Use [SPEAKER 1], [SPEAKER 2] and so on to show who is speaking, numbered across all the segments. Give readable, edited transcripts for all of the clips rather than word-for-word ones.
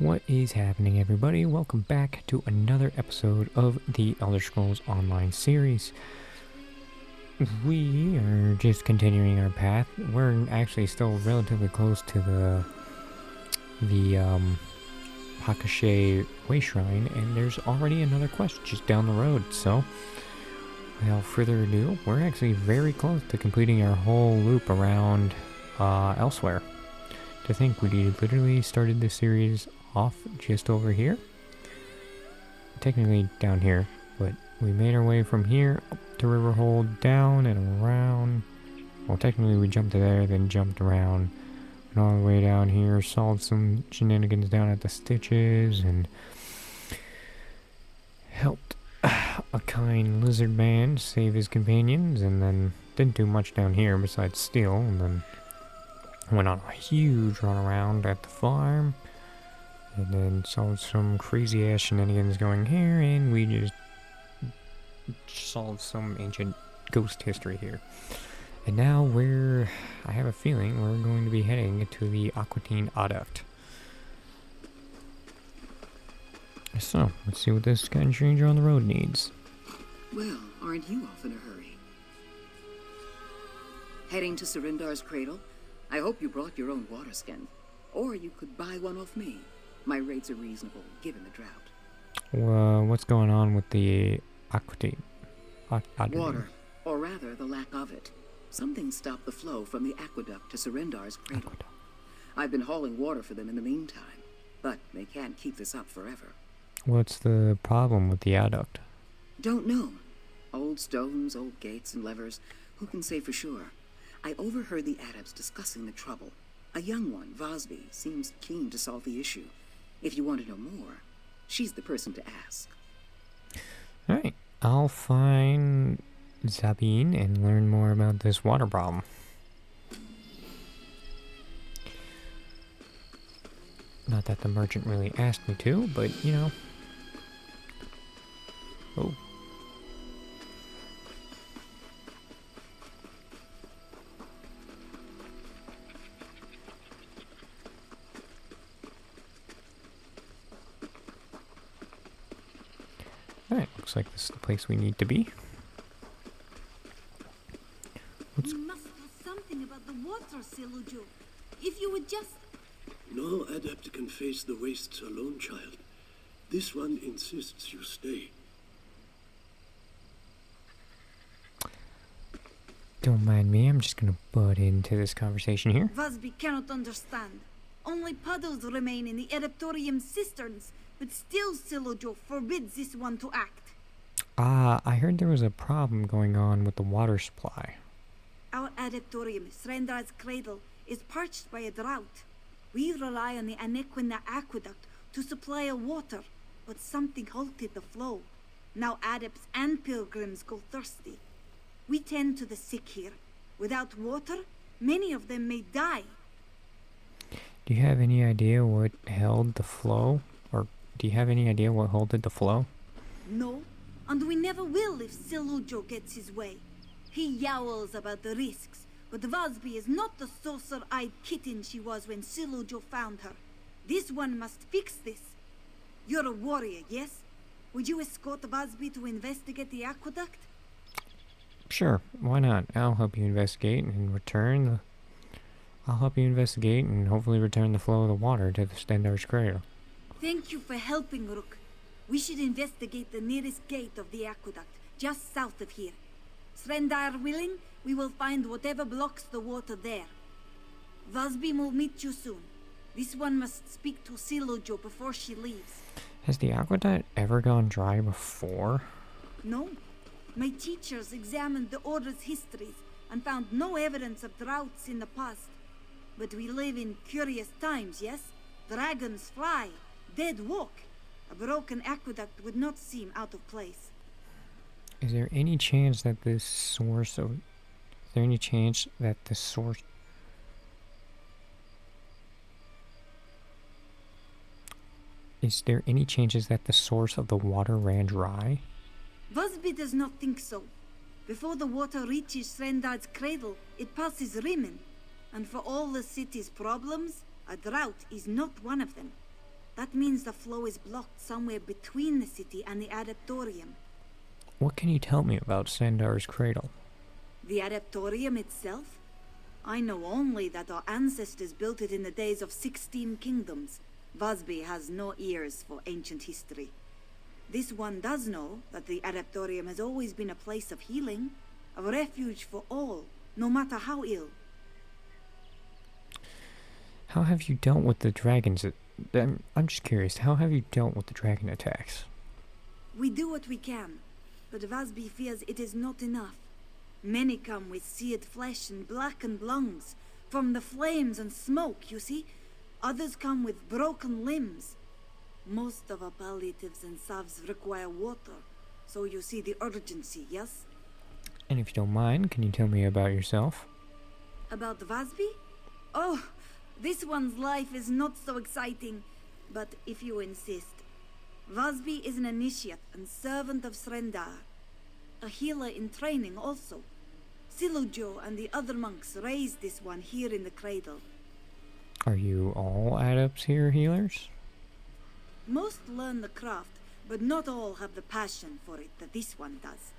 [SPEAKER 1] What is happening, everybody? Welcome back to another episode of the Elder Scrolls Online series. We are just continuing our path. We're actually still relatively close to the Hakashe Way Shrine, and there's already another quest just down the road. So, without further ado, we're actually very close to completing our whole loop around elsewhere. To think we literally started this series off just over here, technically down here, but we made our way from here up to Riverhold, down and around. Well, technically we jumped there, then jumped around, and all the way down here, solved some shenanigans down at the Stitches, and helped a kind lizard man save his companions, and then didn't do much down here besides steal, and then went on a huge run around at the farm, and then solved some crazy ass shenanigans going here, and we just solved some ancient ghost history here. And now I have a feeling we're going to be heading to the Aqueduct. So, let's see what this kind stranger on the road needs.
[SPEAKER 2] Well, aren't you off in a hurry? Heading to Surindar's cradle? I hope you brought your own water skin. Or you could buy one off me. My rates are reasonable, given the drought.
[SPEAKER 1] What's going on with the aqueduct?
[SPEAKER 2] Water, or rather the lack of it. Something stopped the flow from the aqueduct to Surindar's cradle. I've been hauling water for them in the meantime, but they can't keep this up forever.
[SPEAKER 1] What's the problem with the aqueduct?
[SPEAKER 2] Don't know. Old stones, old gates and levers. Who can say for sure? I overheard the adepts discussing the trouble. A young one, Vosby, seems keen to solve the issue. If you want to know more, she's the person to ask.
[SPEAKER 1] Alright, I'll find Sabine and learn more about this water problem. Not that the merchant really asked me to, but you know. Oh. Alright, looks like this is the place we need to be.
[SPEAKER 3] You must do something about the water, Silujo. If you would just...
[SPEAKER 4] No adept can face the wastes alone, child. This one insists you stay.
[SPEAKER 1] Don't mind me, I'm just gonna butt into this conversation here.
[SPEAKER 3] Vosby cannot understand. Only puddles remain in the Adeptorium cisterns, but still Silujo forbids this one to act.
[SPEAKER 1] I heard there was a problem going on with the water supply.
[SPEAKER 3] Our Adeptorium, Srendar's cradle, is parched by a drought. We rely on the Anequina Aqueduct to supply our water, but something halted the flow. Now adepts and pilgrims go thirsty. We tend to the sick here. Without water, many of them may die.
[SPEAKER 1] Do you have any idea what held the flow? Or do you have any idea what halted the flow?
[SPEAKER 3] No, and we never will if Silujo gets his way. He yowls about the risks, but Vosby is not the saucer-eyed kitten she was when Silujo found her. This one must fix this. You're a warrior, yes? Would you escort Vosby to investigate the aqueduct?
[SPEAKER 1] Sure, why not? I'll help you investigate and hopefully return the flow of the water to the Stendar's cradle.
[SPEAKER 3] Thank you for helping, Rook. We should investigate the nearest gate of the aqueduct, just south of here. Srendar willing, we will find whatever blocks the water there. Vosby will meet you soon. This one must speak to Silujo before she leaves.
[SPEAKER 1] Has the aqueduct ever gone dry before?
[SPEAKER 3] No. My teachers examined the Order's histories and found no evidence of droughts in the past. But we live in curious times, yes? Dragons fly, dead walk. A broken aqueduct would not seem out of place.
[SPEAKER 1] Is there any chance that the source of the water ran dry?
[SPEAKER 3] Vosby does not think so. Before the water reaches Srendar's cradle, it passes Rimen. And for all the city's problems, a drought is not one of them. That means the flow is blocked somewhere between the city and the Adeptorium.
[SPEAKER 1] What can you tell me about Sandar's cradle?
[SPEAKER 3] The Adeptorium itself? I know only that our ancestors built it in the days of 16 kingdoms. Vasby has no ears for ancient history. This one does know that the Adeptorium has always been a place of healing, a refuge for all, no matter how ill.
[SPEAKER 1] How have you dealt with the dragons? I'm just curious, how have you dealt with the dragon attacks?
[SPEAKER 3] We do what we can, but Vasby fears it is not enough. Many come with seared flesh and blackened lungs, from the flames and smoke, you see. Others come with broken limbs. Most of our palliatives and salves require water, so you see the urgency, yes?
[SPEAKER 1] And if you don't mind, can you tell me about yourself?
[SPEAKER 3] About Vasby? Oh, this one's life is not so exciting, but if you insist. Vasby is an initiate and servant of Srendar, a healer in training also. Silujo and the other monks raised this one here in the cradle.
[SPEAKER 1] Are you all adepts here healers?
[SPEAKER 3] Most learn the craft, but not all have the passion for it that this one does.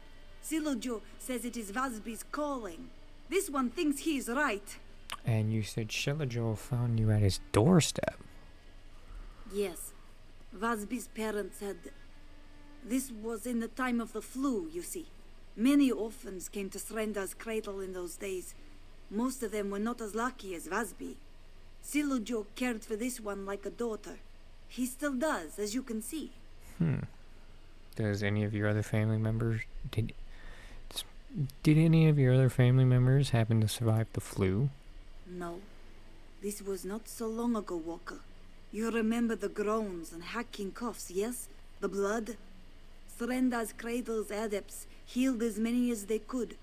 [SPEAKER 3] Silujo says it is Vasby's calling. This one thinks he is right.
[SPEAKER 1] And you said Shilajo found you at his doorstep.
[SPEAKER 3] Yes. Vasby's parents had... This was in the time of the flu, you see. Many orphans came to Srendar's cradle in those days. Most of them were not as lucky as Vasby. Silujo cared for this one like a daughter. He still does, as you can see.
[SPEAKER 1] Does any of your other family members... Did any of your other family members happen to survive the flu?
[SPEAKER 3] No. This was not so long ago, Walker. You remember the groans and hacking coughs, yes? The blood? Srendar's cradle's adepts healed as many as they could,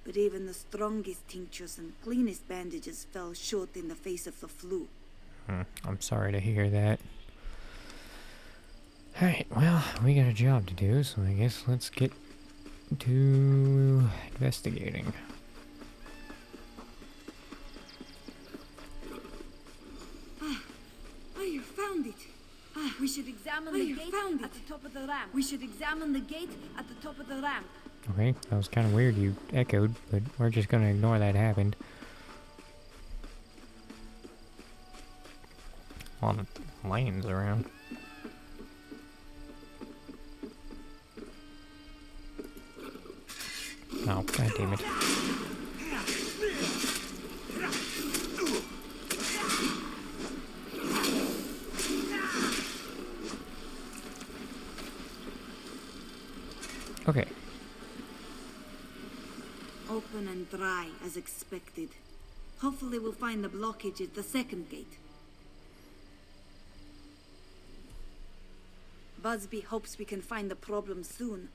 [SPEAKER 3] but even the strongest tinctures and cleanest bandages fell short in the face of the flu.
[SPEAKER 1] I'm sorry to hear that. Alright, well, we got a job to do, so I guess let's get to investigating.
[SPEAKER 3] You found it. We should examine the gate at the top of the ramp. We should examine the gate at the top of the ramp.
[SPEAKER 1] Okay, that was kind of weird you echoed, but we're just gonna ignore that happened. A lot of lanes around. Oh, god damn it. Okay.
[SPEAKER 3] Open and dry, as expected. Hopefully we'll find the blockage at the second gate. Busby hopes we can find the problem soon.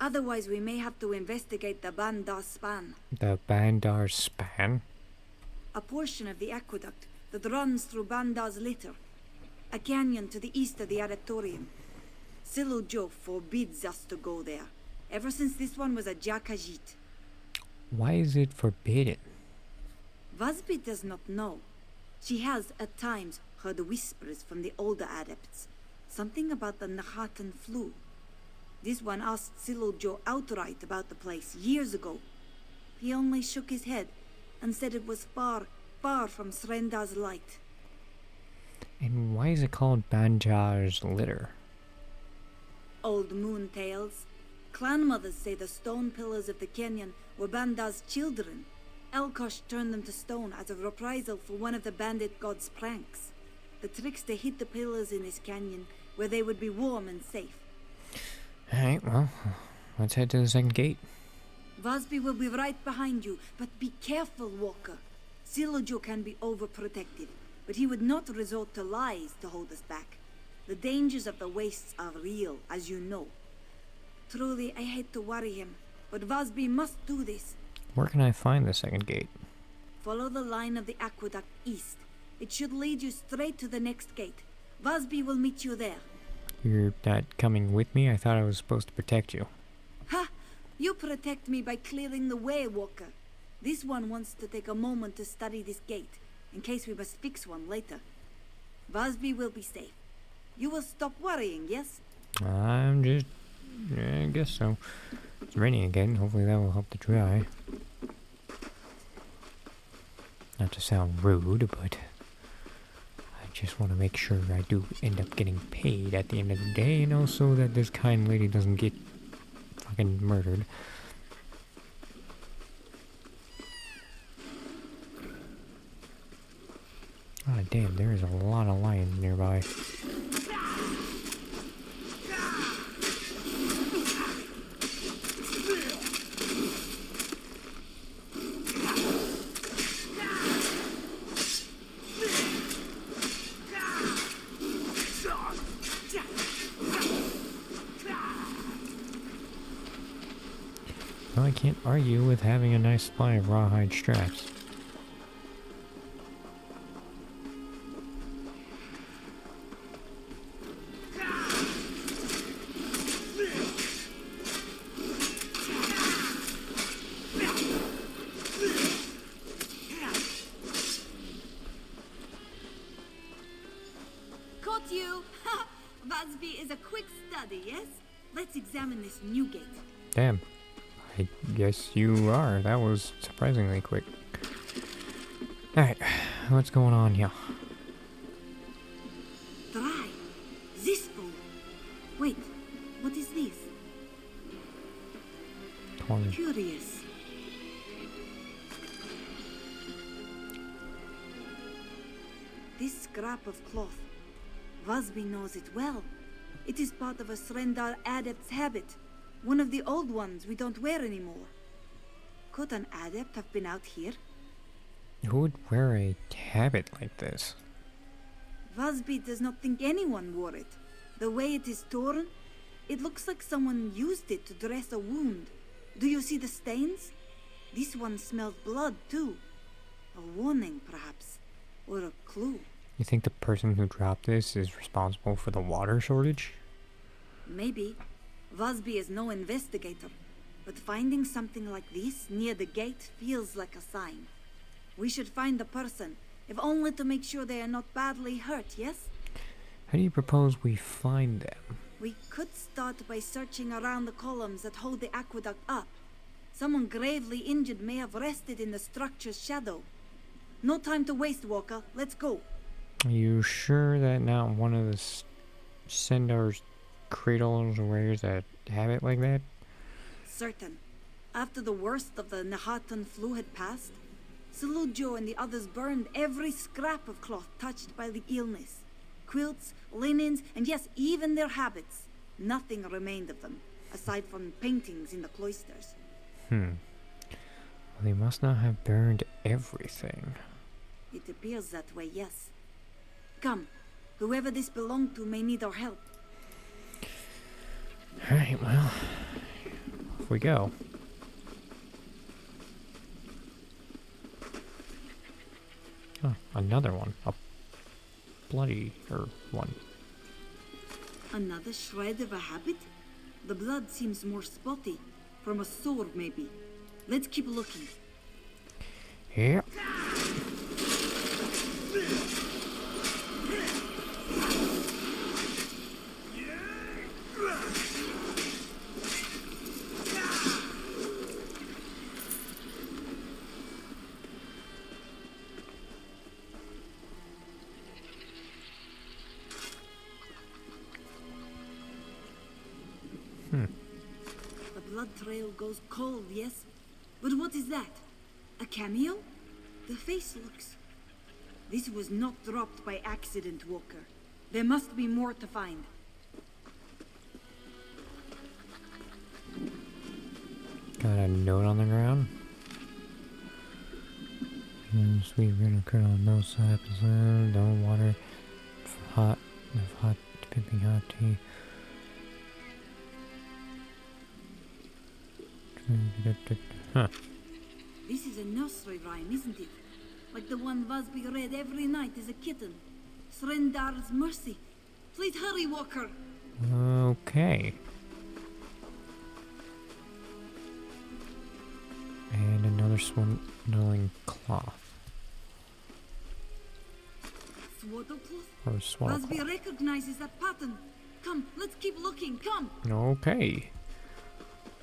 [SPEAKER 3] Otherwise we may have to investigate the Bandar Span.
[SPEAKER 1] The Bandar Span?
[SPEAKER 3] A portion of the aqueduct that runs through Bandar's litter. A canyon to the east of the Adeptorium. Silujo forbids us to go there, ever since this one was a Jakajit.
[SPEAKER 1] Why is it forbidden?
[SPEAKER 3] Vasby does not know. She has, at times, heard whispers from the older adepts. Something about the Nahatan flu. This one asked Silujo outright about the place years ago. He only shook his head and said it was far, far from Srendar's light.
[SPEAKER 1] And why is it called Banjar's litter?
[SPEAKER 3] Old moon tales. Clan mothers say the stone pillars of the canyon were Bandar's children. Elkosh turned them to stone as a reprisal for one of the bandit god's pranks. The trickster hid the pillars in this canyon where they would be warm and safe.
[SPEAKER 1] Alright, well, let's head to the second gate.
[SPEAKER 3] Vasby will be right behind you, but be careful, Walker. Silujo can be overprotective, but he would not resort to lies to hold us back. The dangers of the wastes are real, as you know. Truly, I hate to worry him, but Vasby must do this.
[SPEAKER 1] Where can I find the second gate?
[SPEAKER 3] Follow the line of the aqueduct east. It should lead you straight to the next gate. Vasby will meet you there.
[SPEAKER 1] You're not coming with me? I thought I was supposed to protect you.
[SPEAKER 3] Ha! You protect me by clearing the way, Walker. This one wants to take a moment to study this gate, in case we must fix one later. Vasby will be safe. You will stop worrying, yes?
[SPEAKER 1] I'm just... yeah, I guess so. It's raining again. Hopefully that will help to dry. Not to sound rude, but I just want to make sure I do end up getting paid at the end of the day, and also that this kind lady doesn't get fucking murdered. Ah, damn, there is a lot of lions nearby. Well, I can't argue with having a nice supply of rawhide straps.
[SPEAKER 3] Caught you! Vasby is a quick study, yes? Let's examine this new gate.
[SPEAKER 1] Damn. I guess you are. That was surprisingly quick. Alright, what's going on here?
[SPEAKER 3] Dry. Zispo. Wait, what is this?
[SPEAKER 1] Torn.
[SPEAKER 3] Curious. This scrap of cloth. Vasby knows it well. It is part of a Srendar adept's habit. One of the old ones we don't wear anymore. Could an adept have been out here?
[SPEAKER 1] Who would wear a habit like this?
[SPEAKER 3] Vasby does not think anyone wore it. The way it is torn, it looks like someone used it to dress a wound. Do you see the stains? This one smells blood too. A warning, perhaps. Or a clue.
[SPEAKER 1] You think the person who dropped this is responsible for the water shortage?
[SPEAKER 3] Maybe. Vasby is no investigator. But finding something like this near the gate feels like a sign. We should find the person, if only to make sure they are not badly hurt, yes?
[SPEAKER 1] How do you propose we find them?
[SPEAKER 3] We could start by searching around the columns that hold the aqueduct up. Someone gravely injured may have rested in the structure's shadow. No time to waste, Walker. Let's go.
[SPEAKER 1] Are you sure that not one of the Sendar's cradles wears a habit like that?
[SPEAKER 3] Certain. After the worst of the Nahatan flu had passed, Salujo and the others burned every scrap of cloth touched by the illness. Quilts, linens, and yes, even their habits. Nothing remained of them, aside from paintings in the cloisters.
[SPEAKER 1] Well, they must not have burned everything.
[SPEAKER 3] It appears that way, yes. Come, whoever this belonged to may need our help.
[SPEAKER 1] Alright, well, off we go. Oh, another one. A bloody one.
[SPEAKER 3] Another shred of a habit? The blood seems more spotty. From a sword, maybe. Let's keep looking.
[SPEAKER 1] Yeah.
[SPEAKER 3] The blood trail goes cold, yes? But what is that? A cameo? The face looks... This was not dropped by accident, Walker. There must be more to find.
[SPEAKER 1] Got a note on the ground. Sweet vinegar on both sides. Don't water. Hot. Pimping hot tea. Huh.
[SPEAKER 3] This is a nursery rhyme, isn't it? Like the one Vasby read every night as a kitten. Srendar's mercy. Please hurry, Walker.
[SPEAKER 1] Okay. And another swindling cloth.
[SPEAKER 3] Swaddlecloth?
[SPEAKER 1] Or swallow.
[SPEAKER 3] Busby recognizes that pattern. Come, let's keep looking, come!
[SPEAKER 1] Okay.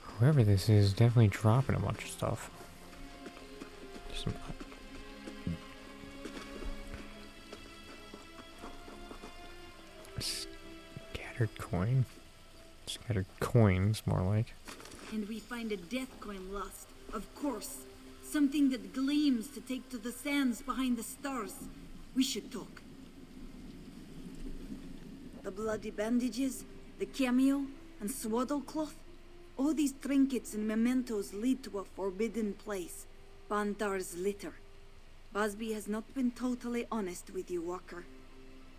[SPEAKER 1] Whoever this is definitely dropping a bunch of stuff. Some scattered coin. Scattered coins, more like.
[SPEAKER 3] And we find a death coin lost, of course. Something that gleams to take to the sands behind the stars. We should talk. The bloody bandages, the cameo, and swaddlecloth. All these trinkets and mementos lead to a forbidden place. Bandar's litter. Busby has not been totally honest with you, Walker.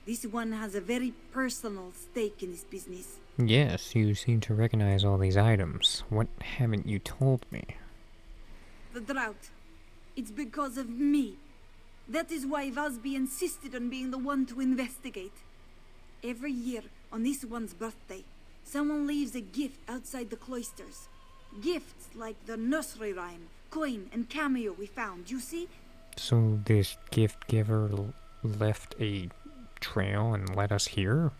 [SPEAKER 3] This one has a very personal stake in this business.
[SPEAKER 1] Yes, you seem to recognize all these items. What haven't you told me?
[SPEAKER 3] The drought. It's because of me. That is why Busby insisted on being the one to investigate. Every year, on this one's birthday, someone leaves a gift outside the cloisters. Gifts like the nursery rhyme, coin, and cameo we found, you see?
[SPEAKER 1] So this gift giver left a trail and led us here?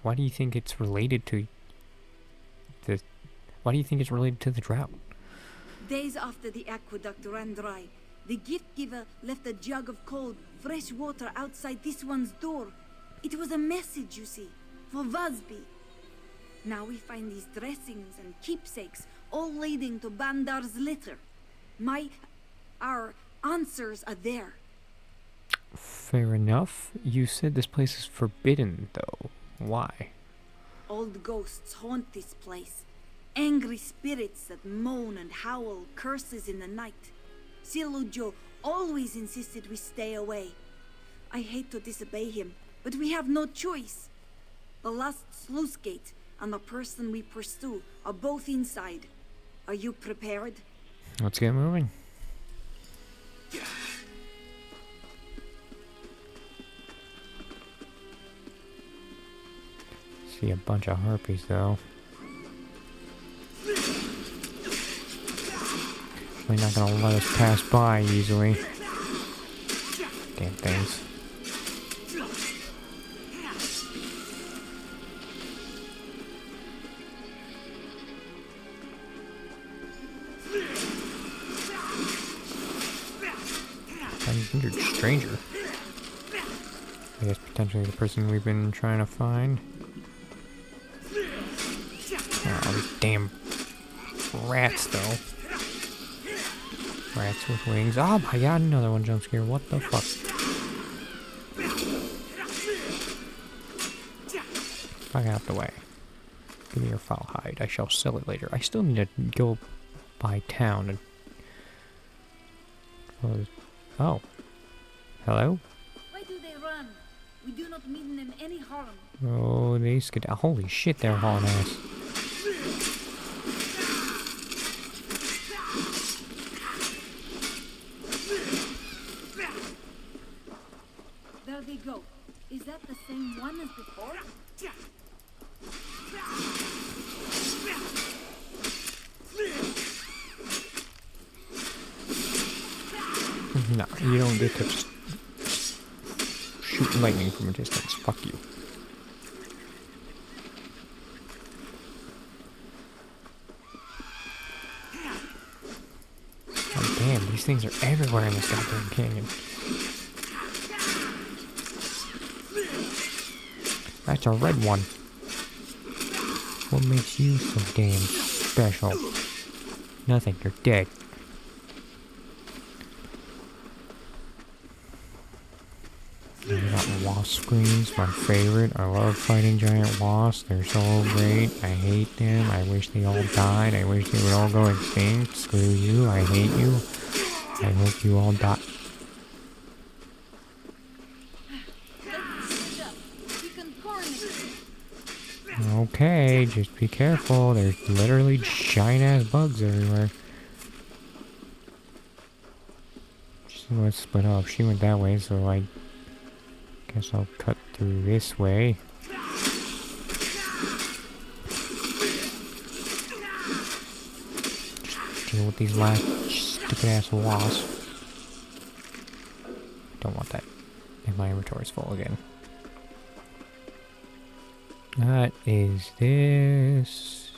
[SPEAKER 1] Why do you think it's related to the... Why do you think it's related to the drought?
[SPEAKER 3] Days after the aqueduct ran dry, the gift giver left a jug of cold, fresh water outside this one's door. It was a message, you see, for Busby. Now we find these dressings and keepsakes, all leading to Bandar's litter. Our answers are there.
[SPEAKER 1] Fair enough. You said this place is forbidden, though. Why?
[SPEAKER 3] Old ghosts haunt this place. Angry spirits that moan and howl curses in the night. Silujo always insisted we stay away. I hate to disobey him, but we have no choice. The last sluice gate and the person we pursue are both inside. Are you prepared?
[SPEAKER 1] Let's get moving. See a bunch of harpies, though. They're not gonna let us pass by easily. Damn things. Injured stranger. I guess potentially the person we've been trying to find. Oh, these damn rats, though. Rats with wings. Oh my god, another one jump scare. What the fuck? Fuck out the way. Give me your foul hide. I shall sell it later. I still need to go by town and... Oh. Hello?
[SPEAKER 3] Why do they run? We do not mean them any harm.
[SPEAKER 1] Oh, they skid. Holy shit, they're hauling ass.
[SPEAKER 3] There they go. Is that the same one as before?
[SPEAKER 1] No, you don't get to shoot lightning from a distance. Fuck you. Oh damn, these things are everywhere in this goddamn canyon. That's a red one. What makes you so damn special? Nothing, you're dead. We got wasp screens, my favorite. I love fighting giant wasps. They're so great. I hate them. I wish they all died. I wish they would all go extinct. Screw you. I hate you. I hope you all die. Okay, just be careful. There's literally giant ass bugs everywhere. Let's split up. She went that way, so I guess I'll cut through this way. Just deal with these last stupid ass wasps. Don't want that. And my inventory's full again. What is this?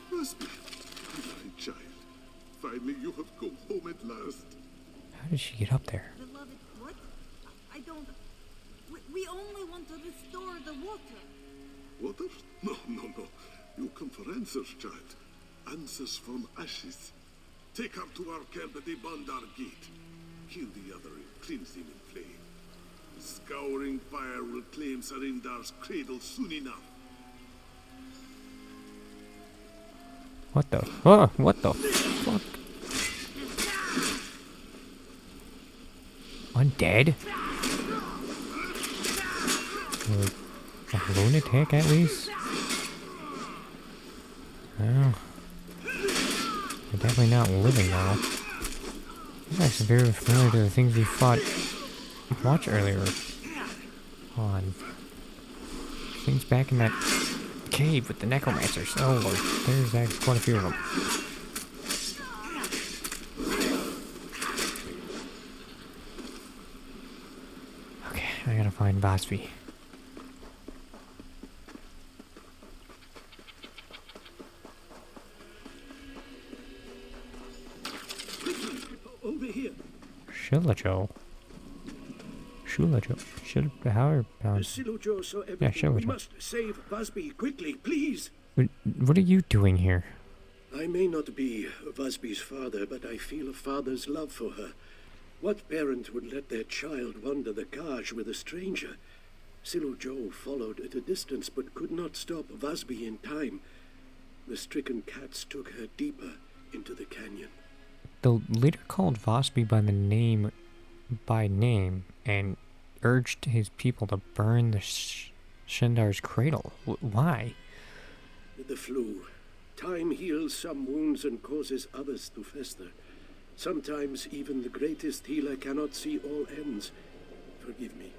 [SPEAKER 5] Where's my child? Finally, you have come home at last.
[SPEAKER 1] How did she get up there?
[SPEAKER 3] Beloved, what? I don't... We only want to restore the water.
[SPEAKER 5] Water? No. You come for answers, child. Answers from ashes. Take her to our camp at the Bandar Gate. Kill the other and cleanse him in flame. The scouring fire will claim Sarindar's cradle soon enough.
[SPEAKER 1] What the? Oh, what the fuck? Undead? Or a lunatic at least? Well, they're definitely not living now. These guys are very familiar to the things we fought watch earlier on. Things back in that cave with the necromancers. Oh, there's actually quite a few of them. Okay, I gotta find Vasby.
[SPEAKER 4] Over here.
[SPEAKER 1] Shilajo. How
[SPEAKER 4] Silujo saw
[SPEAKER 1] Yeah,
[SPEAKER 4] everything. We
[SPEAKER 1] Shilajo.
[SPEAKER 4] must save Vasby quickly, please.
[SPEAKER 1] What are you doing here?
[SPEAKER 4] I may not be Vasby's father, but I feel a father's love for her. What parent would let their child wander the Kaj with a stranger? Silujo followed at a distance, but could not stop Vasby in time. The stricken cats took her deeper into the canyon.
[SPEAKER 1] The leader called Vasby by name and urged his people to burn the Shendar's cradle. Why?
[SPEAKER 4] The flu. Time heals some wounds and causes others to fester. Sometimes even the greatest healer cannot see all ends. Forgive me.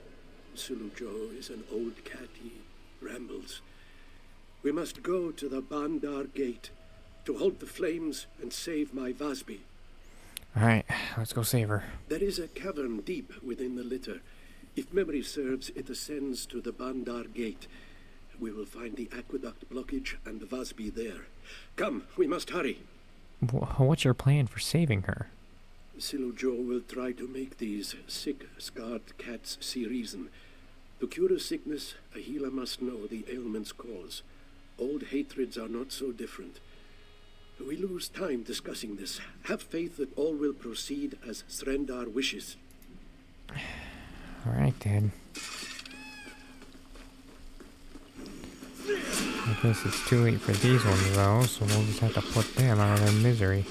[SPEAKER 4] Silujo is an old cat. He rambles. We must go to the Bandar Gate to halt the flames and save my Vasby.
[SPEAKER 1] Alright, let's go save her.
[SPEAKER 4] There is a cavern deep within the litter. If memory serves, it ascends to the Bandar Gate. We will find the Aqueduct blockage and Vasby there. Come, we must hurry.
[SPEAKER 1] What's your plan for saving her?
[SPEAKER 4] Silujo will try to make these sick, scarred cats see reason. To cure a sickness, a healer must know the ailment's cause. Old hatreds are not so different. We lose time discussing this. Have faith that all will proceed as Srendar wishes.
[SPEAKER 1] Alright then. I guess it's too late for these ones though, so we'll just have to put them out of their misery.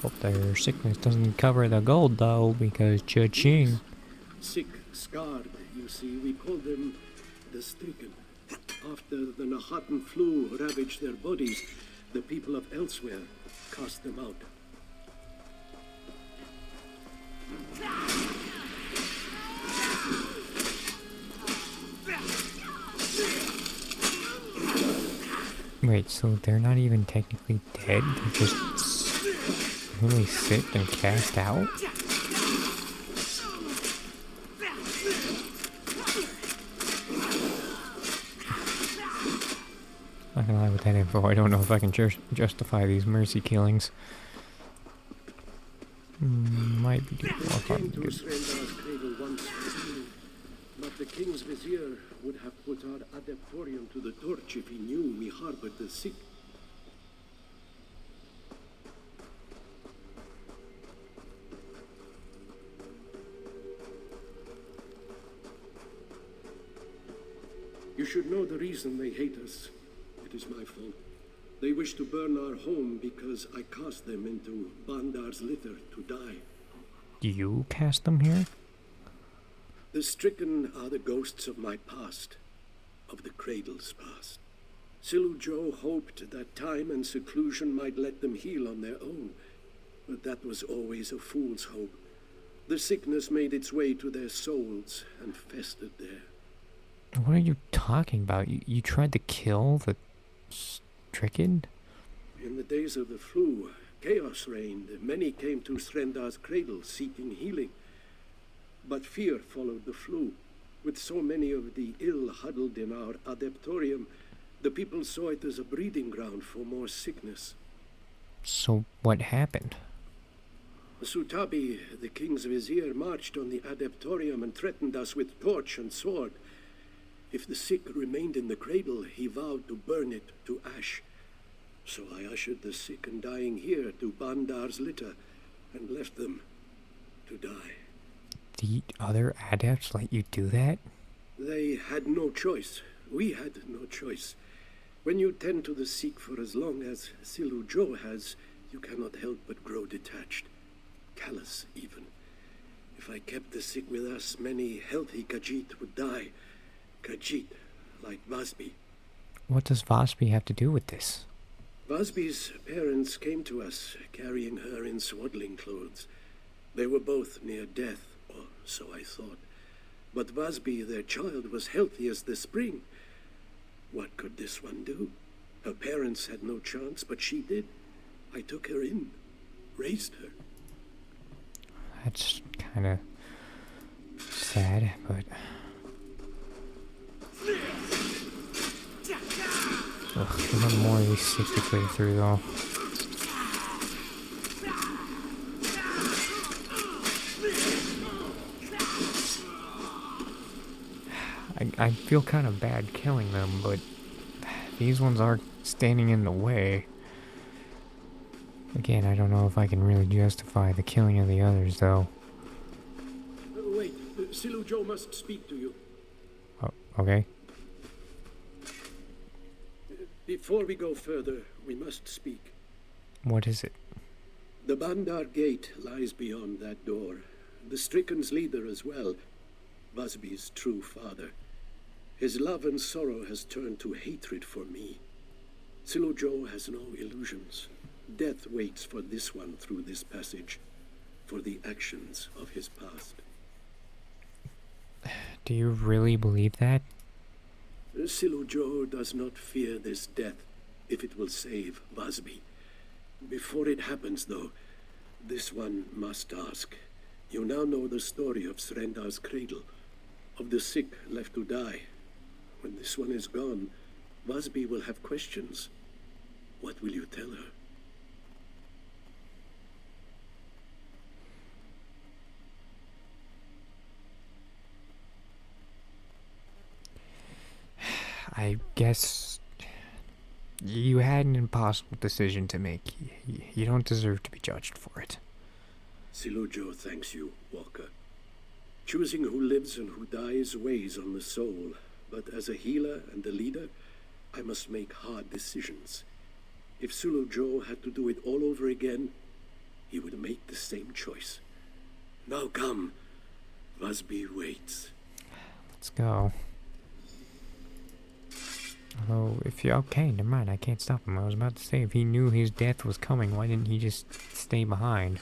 [SPEAKER 1] Hope their sickness doesn't cover the gold though, because cha-ching.
[SPEAKER 4] Sick, scarred, you see, we call them the stricken. After the Nahatan flu ravaged their bodies, the people of elsewhere cast them out.
[SPEAKER 1] Wait, so they're not even technically dead? They're just really sick and cast out? Not gonna lie with that info, I don't know if I can justify these mercy killings. Might be doing more harm than good.
[SPEAKER 4] Srendar's cradle once, but the king's vizier would have put our adeptorium to the torch if he knew we harbored the sick. You should know the reason they hate us. It is my fault. They wish to burn our home because I cast them into Bandar's litter to die.
[SPEAKER 1] You cast them here?
[SPEAKER 4] The stricken are the ghosts of my past, of the cradle's past. Silujo hoped that time and seclusion might let them heal on their own, but that was always a fool's hope. The sickness made its way to their souls and festered there.
[SPEAKER 1] What are you talking about? You tried to kill the stricken?
[SPEAKER 4] In the days of the flu, chaos reigned. Many came to Srendar's cradle seeking healing. But fear followed the flu. With so many of the ill huddled in our adeptorium, the people saw it as a breeding ground for more sickness.
[SPEAKER 1] So what happened?
[SPEAKER 4] Sutabi, the king's vizier, marched on the adeptorium and threatened us with torch and sword. If the sick remained in the cradle, he vowed to burn it to ash. So I ushered the sick and dying here to Bandar's litter and left them to die.
[SPEAKER 1] The other adepts let you do that?
[SPEAKER 4] They had no choice. We had no choice. When you tend to the sick for as long as Silu Jo has, you cannot help but grow detached. Callous, even. If I kept the sick with us, many healthy Khajiit would die. Khajiit, like Vasbi.
[SPEAKER 1] What does Vasbi have to do with this?
[SPEAKER 4] Vasbi's parents came to us, carrying her in swaddling clothes. They were both near death, or so I thought. But Vasbi, their child, was healthy as the spring. What could this one do? Her parents had no chance, but she did. I took her in, raised her.
[SPEAKER 1] That's kind of sad, but... Ugh, we have more of these sick to play through, though. I feel kind of bad killing them, but these ones are standing in the way. Again, I don't know if I can really justify the killing of the others, though.
[SPEAKER 4] Wait, Silu Jo must speak to you.
[SPEAKER 1] Oh, okay.
[SPEAKER 4] Before we go further, we must speak.
[SPEAKER 1] What is it?
[SPEAKER 4] The Bandar gate lies beyond that door. The Stricken's leader as well, Vasbi's true father. His love and sorrow has turned to hatred for me. Silu Jo has no illusions. Death waits for this one through this passage, for the actions of his past.
[SPEAKER 1] Do you really believe that?
[SPEAKER 4] Silu Jo does not fear this death, if it will save Vasbi. Before it happens, though, this one must ask. You now know the story of Srendar's cradle, of the sick left to die. When this one is gone, Vasbi will have questions. What will you tell her?
[SPEAKER 1] I guess you had an impossible decision to make. You don't deserve to be judged for it.
[SPEAKER 4] Silu Jo thanks you, Walker. Choosing who lives and who dies weighs on the soul, but as a healer and a leader, I must make hard decisions. If Silu Jo had to do it all over again, he would make the same choice. Now come. Vasbi waits.
[SPEAKER 1] Let's go. Although, if you... Okay, never mind. I can't stop him. I was about to say, if he knew his death was coming, why didn't he just stay behind?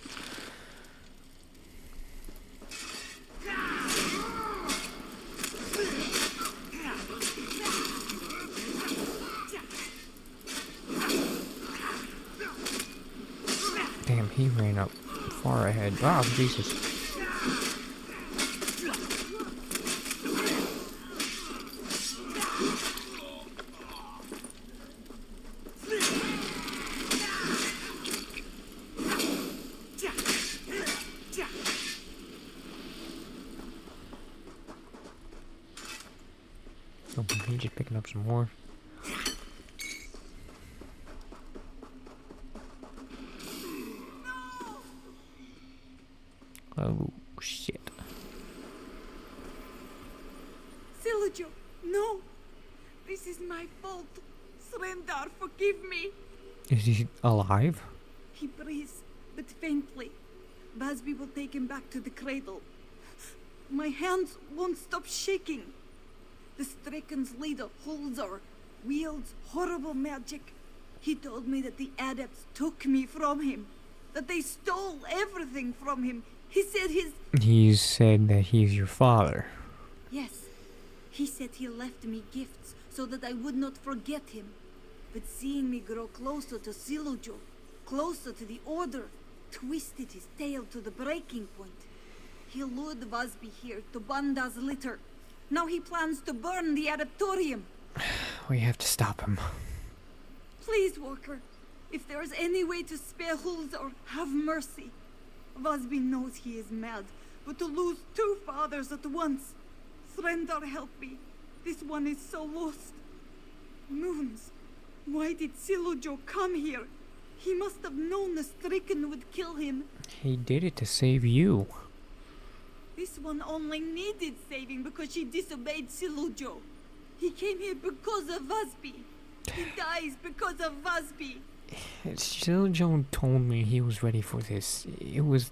[SPEAKER 1] Damn, he ran up far ahead. Oh, Jesus. Oh, he's just picking up some more. Oh, shit.
[SPEAKER 3] Silu Jo, no! This is my fault. Srendar, forgive me.
[SPEAKER 1] Is he alive?
[SPEAKER 3] He breathes, but faintly. Vasbi will take him back to the cradle. My hands won't stop shaking. The Stricken's leader holds her, wields horrible magic. He told me that the adepts took me from him, that they stole everything from him. He said
[SPEAKER 1] He said that he's your father.
[SPEAKER 3] Yes. He said he left me gifts so that I would not forget him. But seeing me grow closer to Silujo, closer to the Order, twisted his tail to the breaking point. He lured Vasby here to Banda's litter. Now he plans to burn the Adaptorium.
[SPEAKER 1] We have to stop him.
[SPEAKER 3] Please, Walker, if there is any way to spare Hulzar, have mercy. Vasby knows he is mad, but to lose two fathers at once. Threndar, help me. This one is so lost. Moons, why did Silujo come here? He must have known the stricken would kill him.
[SPEAKER 1] He did it to save you.
[SPEAKER 3] This one only needed saving because she disobeyed Silujo. He came here because of Vasby. He dies because of Vasby.
[SPEAKER 1] Silujo told me he was ready for this. It was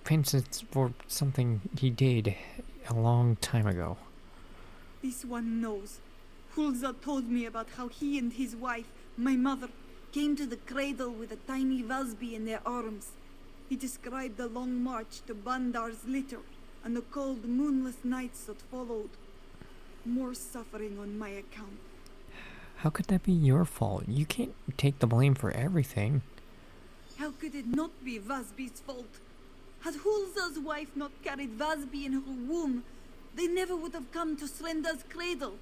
[SPEAKER 1] penance for something he did a long time ago.
[SPEAKER 3] This one knows. Hulza told me about how he and his wife, my mother, came to the cradle with a tiny Vasby in their arms. He described the long march to Bandar's litter and the cold, moonless nights that followed. More suffering on my account.
[SPEAKER 1] How could that be your fault? You can't take the blame for everything.
[SPEAKER 3] How could it not be Vasby's fault? Had Hulza's wife not carried Vasby in her womb, they never would have come to Srenda's cradle.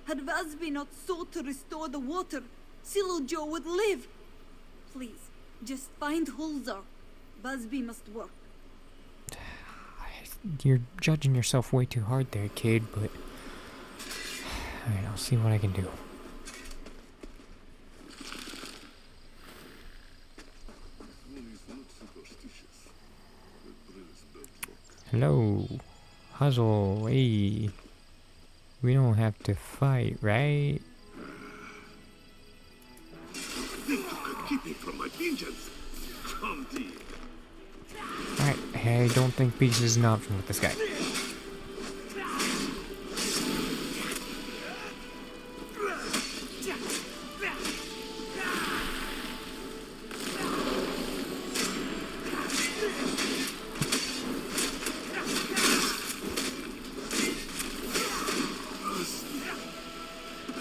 [SPEAKER 3] Had Vasby not sought to restore the water, Silujo would live. Please, just find Hulzar. Vasby must work.
[SPEAKER 1] You're judging yourself way too hard there, kid, but... Alright, I'll see what I can do. Hello. Huzzle, hey. We don't have to fight, right?
[SPEAKER 5] Think you could keep me from my vengeance? Come deep.
[SPEAKER 1] Alright, I don't think peace is an option with this guy.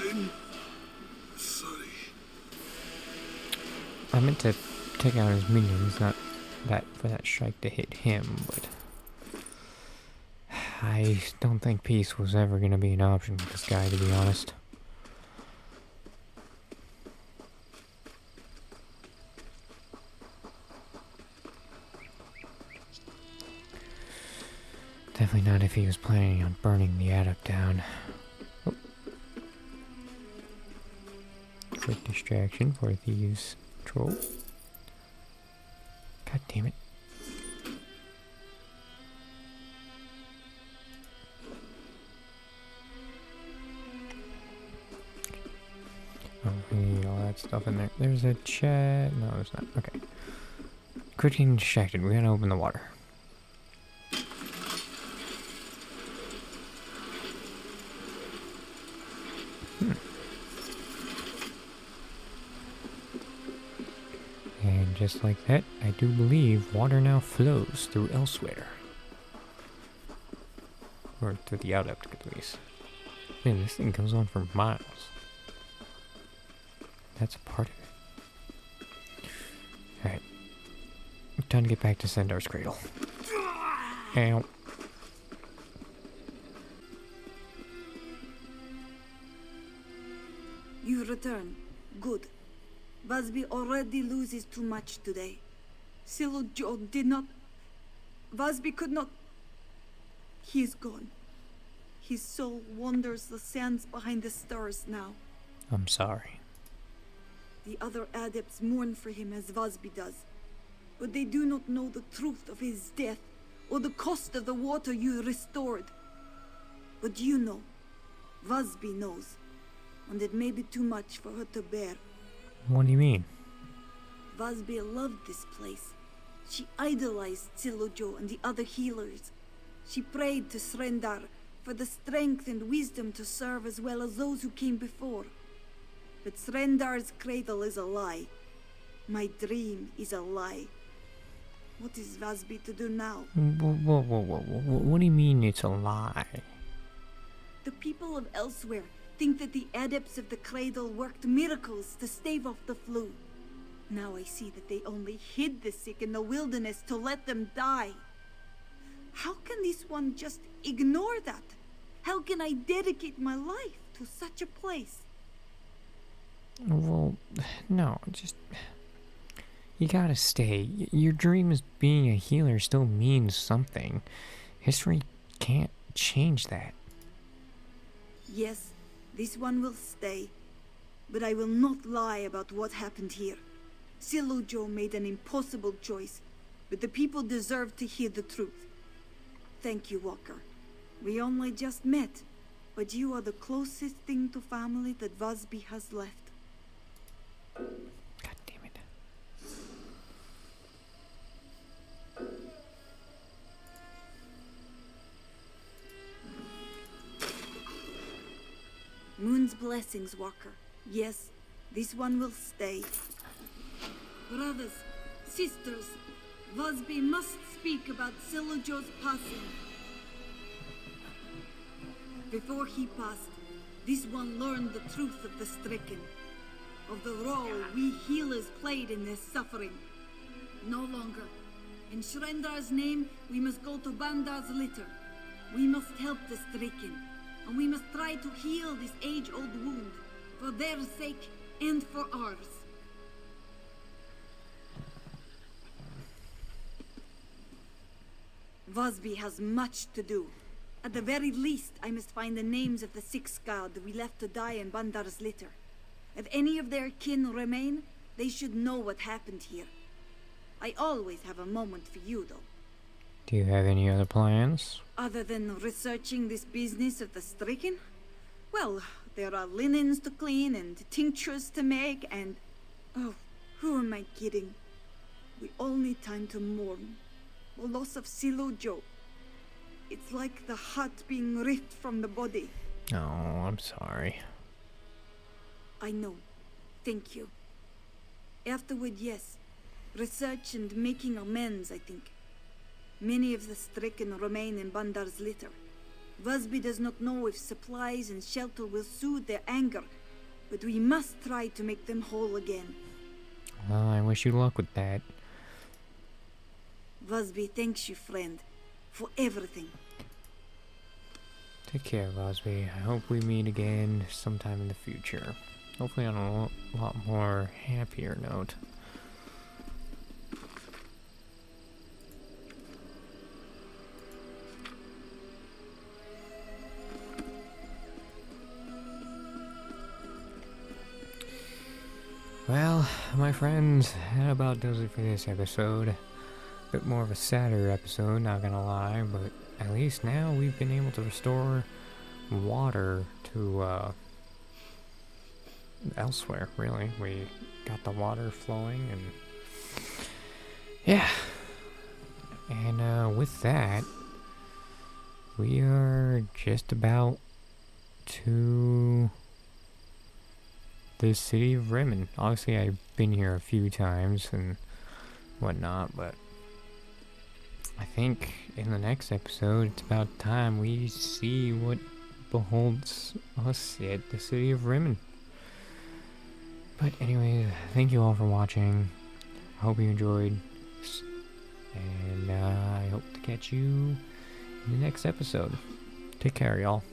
[SPEAKER 5] I'm sorry.
[SPEAKER 1] I meant to take out his minions, not that for that strike to hit him, but I don't think peace was ever going to be an option with this guy, to be honest. Definitely not if he was planning on burning the Aqueduct down. Oh. Quick distraction for these trolls. God damn it. Oh, we need all that stuff in there. There's a chat. No, there's not. Okay. Quit getting distracted. We gotta open the water. And just like that, I do believe water now flows through elsewhere. Or through the Aqueduct, at least. Man, this thing goes on for miles. That's a part of it. Alright. Time to get back to Sendar's cradle. Ow.
[SPEAKER 3] You return. Good. Vasby already loses too much today. Silujo did not... Vasby could not... He is gone. His soul wanders the sands behind the stars now.
[SPEAKER 1] I'm sorry.
[SPEAKER 3] The other adepts mourn for him as Vasby does. But they do not know the truth of his death, or the cost of the water you restored. But you know. Vasby knows. And it may be too much for her to bear.
[SPEAKER 1] What do you mean?
[SPEAKER 3] Vasby loved this place. She idolized Silujo and the other healers. She prayed to Srendar for the strength and wisdom to serve as well as those who came before. But Srendar's cradle is a lie. My dream is a lie. What is Vasby to do now?
[SPEAKER 1] Whoa. What do you mean it's a lie?
[SPEAKER 3] The people of elsewhere think that the adepts of the cradle worked miracles to stave off the flu. Now I see that they only hid the sick in the wilderness to let them die. How can this one just ignore that? How can I dedicate my life to such a place?
[SPEAKER 1] Well, no, just... You gotta stay. Your dream as being a healer still means something. History can't change that.
[SPEAKER 3] Yes, this one will stay. But I will not lie about what happened here. Silujo made an impossible choice, but the people deserve to hear the truth. Thank you, Walker. We only just met, but you are the closest thing to family that Vasby has left.
[SPEAKER 1] God damn it.
[SPEAKER 3] Moon's blessings, Walker. Yes, this one will stay. Brothers, sisters, Vasby must speak about Silujo's passing. Before he passed, this one learned the truth of the stricken, of the role we healers played in their suffering. No longer. In Shrendar's name, we must go to Bandar's litter. We must help the stricken, and we must try to heal this age-old wound, for their sake and for ours. Vasby has much to do. At the very least, I must find the names of the 6 Skald we left to die in Bandar's litter. If any of their kin remain, they should know what happened here. I always have a moment for you, though.
[SPEAKER 1] Do you have any other plans?
[SPEAKER 3] Other than researching this business of the stricken? Well, there are linens to clean and tinctures to make and... Oh, who am I kidding? We all need time to mourn. The loss of Silujo. It's like the heart being ripped from the body.
[SPEAKER 1] Oh, I'm sorry.
[SPEAKER 3] I know. Thank you. Afterward, yes. Research and making amends, I think. Many of the stricken remain in Bandar's litter. Vasby does not know if supplies and shelter will soothe their anger, but we must try to make them whole again.
[SPEAKER 1] Well, I wish you luck with that.
[SPEAKER 3] Vasby thanks you, friend, for everything.
[SPEAKER 1] Take care, Rosby. I hope we meet again sometime in the future. Hopefully on a lot more happier note. Well, my friends, that about does it for this episode. Bit more of a sadder episode, not gonna lie, but at least now we've been able to restore water to elsewhere, really. We got the water flowing, and yeah. And with that, we are just about to the city of Bremen. Obviously, I've been here a few times and whatnot, but I think in the next episode, it's about time we see what beholds us at the city of Bremen. But anyway, thank you all for watching. I hope you enjoyed, and I hope to catch you in the next episode. Take care, y'all.